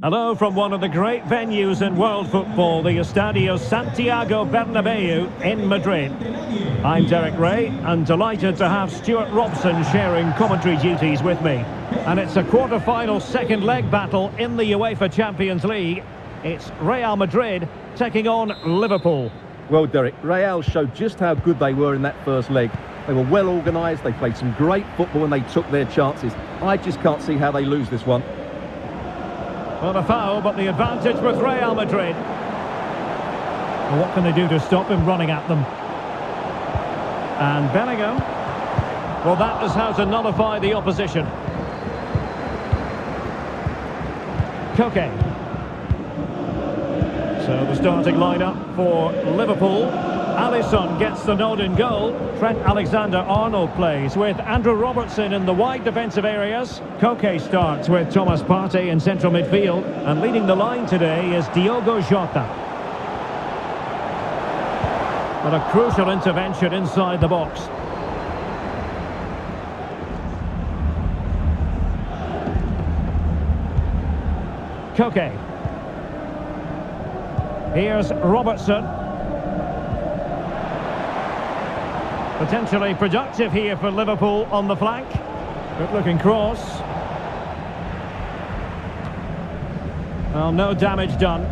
Hello from one of the great venues in world football, the Estadio Santiago Bernabeu in Madrid. I'm Derek Ray and delighted to have Stuart Robson sharing commentary duties with me. And it's a quarter-final second leg battle in the UEFA Champions League. It's Real Madrid taking on Liverpool. Well, Derek, Real showed just how good they were in that first leg. They were well organised, they played some great football and they took their chances. I just can't see how they lose this one. Well, a foul, but the advantage with Real Madrid. Well, what can they do to stop him running at them? And Bellingham. Well, that is how to nullify the opposition. Koke. So the starting lineup for Liverpool. Alisson gets the nod in goal. Trent Alexander-Arnold plays with Andrew Robertson in the wide defensive areas. Koke starts with Thomas Partey in central midfield. And leading the line today is Diogo Jota. But a crucial intervention inside the box. Koke. Here's Robertson. Potentially productive here for Liverpool on the flank. Good looking cross. Well, no damage done.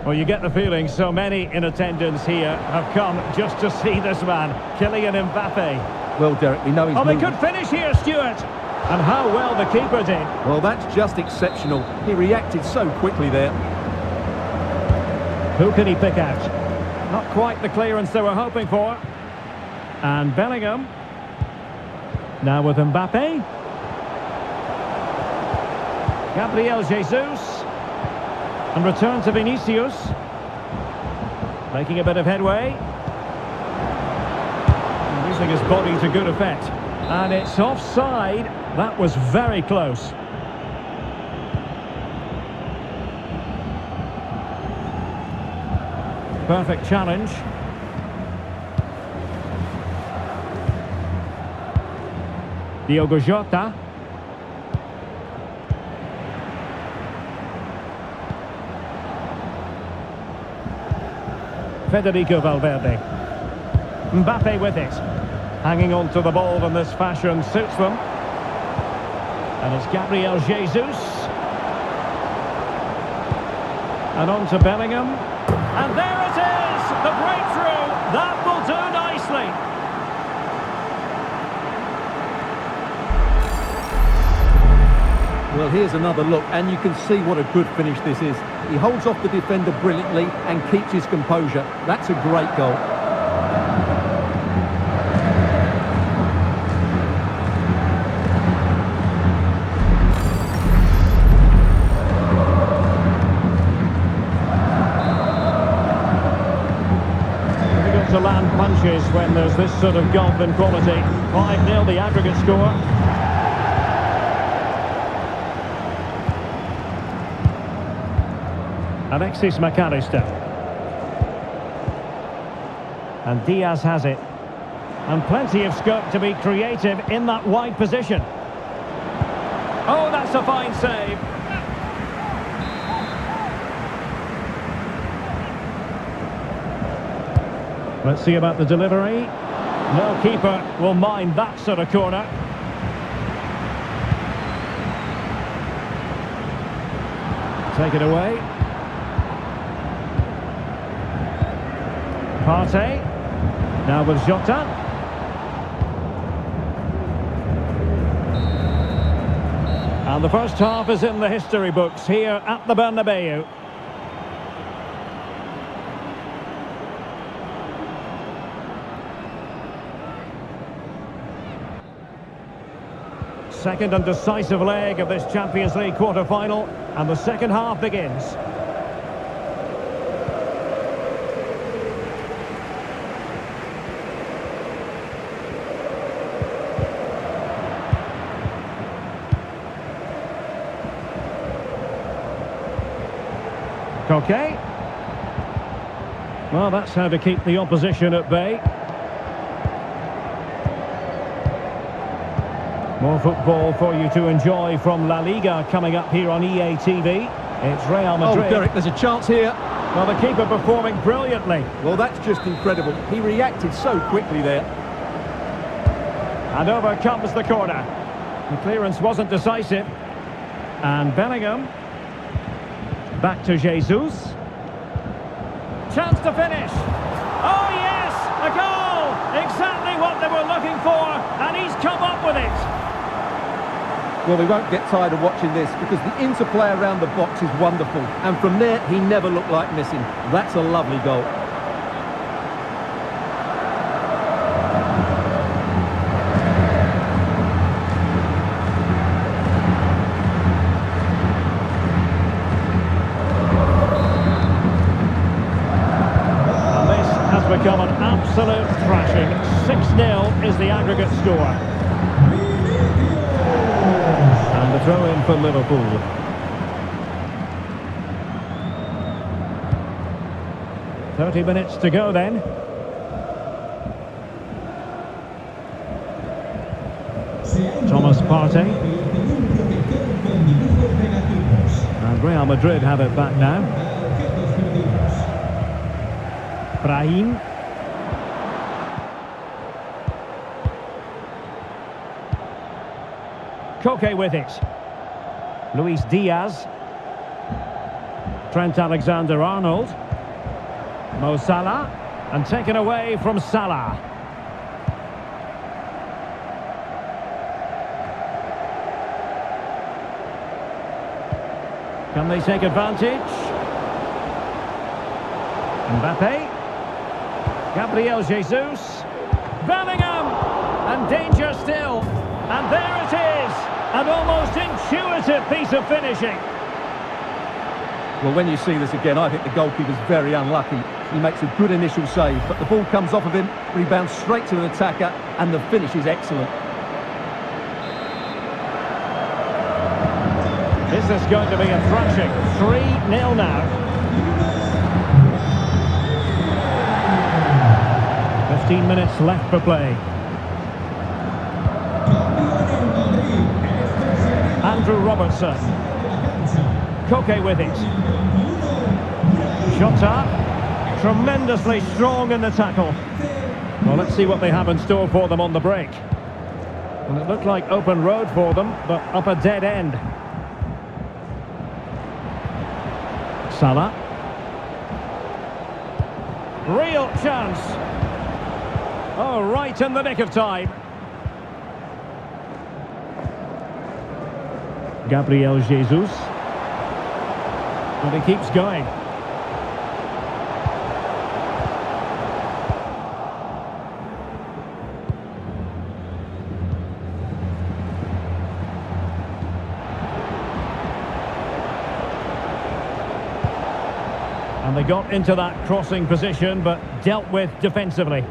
Well, you get the feeling so many in attendance here have come just to see this man, Kylian Mbappe. Well, Derek, we know he's they could finish here, Stuart. And how well the keeper did. Well, that's just exceptional. He reacted so quickly there. Who can he pick out? Not quite the clearance they were hoping for. And Bellingham. Now with Mbappe. Gabriel Jesus. And return to Vinicius. Making a bit of headway. And using his body to good effect. And it's offside. That was very close. Perfect challenge. Diogo Jota. Federico Valverde. Mbappe with it. Hanging on to the ball in this fashion suits them. And it's Gabriel Jesus. And on to Bellingham. And there it is! The breakthrough! That will do nicely. Well, here's another look, and you can see what a good finish this is. He holds off the defender brilliantly and keeps his composure. That's a great goal. To land punches when there's this sort of gulf in quality. 5-0 the aggregate score. Alexis McAllister. And Diaz has it. And plenty of scope to be creative in that wide position. Oh, that's a fine save. Let's see about the delivery. No keeper will mind that sort of corner. Take it away. Partey. Now with Jota. And the first half is in the history books here at the Bernabeu. Second and decisive leg of this Champions League quarter-final, and the second half begins. Koke. Well, that's how to keep the opposition at bay. More football for you to enjoy from La Liga coming up here on EA TV. It's Real Madrid. Oh, Derek, there's a chance here. Well, the keeper performing brilliantly. Well, that's just incredible. He reacted so quickly there. And over comes the corner. The clearance wasn't decisive. And Bellingham. Back to Jesus. Chance to finish. Oh, yes! A goal! Exactly what they were looking for. And he's come up with it. Well, we won't get tired of watching this because the interplay around the box is wonderful. And from there, he never looked like missing. That's a lovely goal. And this has become an absolute thrashing. 6-0 is the aggregate score. And the throw-in for Liverpool. "30 minutes to go then." Thomas Partey. And Real Madrid have it back now. Brahim. Koke with it. Luis Diaz. Trent Alexander-Arnold. Mo Salah. And taken away from Salah. Can they take advantage? Mbappe. Gabriel Jesus. Bellingham. And danger still. And there it is. An almost intuitive piece of finishing. Well, when you see this again, I think the goalkeeper's very unlucky. He makes a good initial save, but the ball comes off of him, rebounds straight to an attacker, and the finish is excellent. This is going to be a thrashing. 3-0 now. 15 minutes left for play. Andrew Robertson. Koke with it. Shota. Tremendously strong in the tackle. Well, let's see what they have in store for them on the break. And it looked like open road for them, but up a dead end. Salah. Real chance. Oh, right in the nick of time. Gabriel Jesus. And he keeps going. And they got into that crossing position, but dealt with defensively.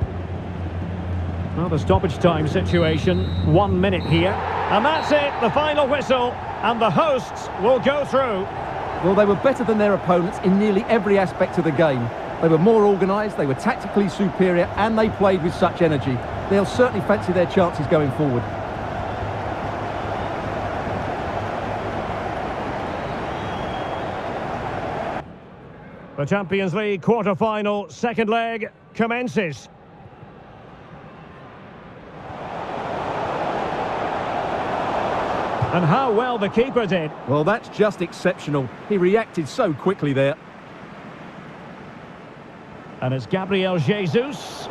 Well, the stoppage time situation, 1 minute here. And that's it, the final whistle. And the hosts will go through. Well, they were better than their opponents in nearly every aspect of the game. They were more organised, they were tactically superior, and they played with such energy. They'll certainly fancy their chances going forward. The Champions League quarter-final second leg commences. And how well the keeper did. Well, that's just exceptional. He reacted so quickly there. And it's Gabriel Jesus.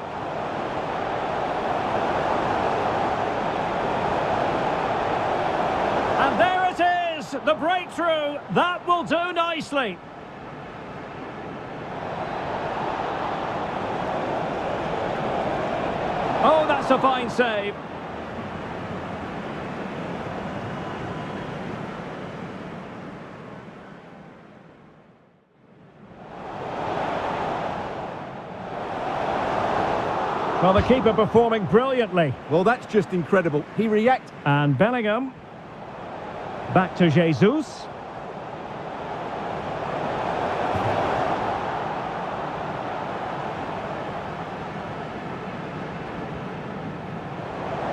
And there it is, the breakthrough. That will do nicely. Oh, that's a fine save. Well, the keeper performing brilliantly. Well, that's just incredible. He reacted. And Bellingham. Back to Jesus.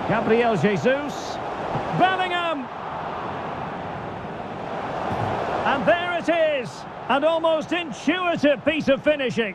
Gabriel Jesus. Bellingham! And there it is! An almost intuitive piece of finishing.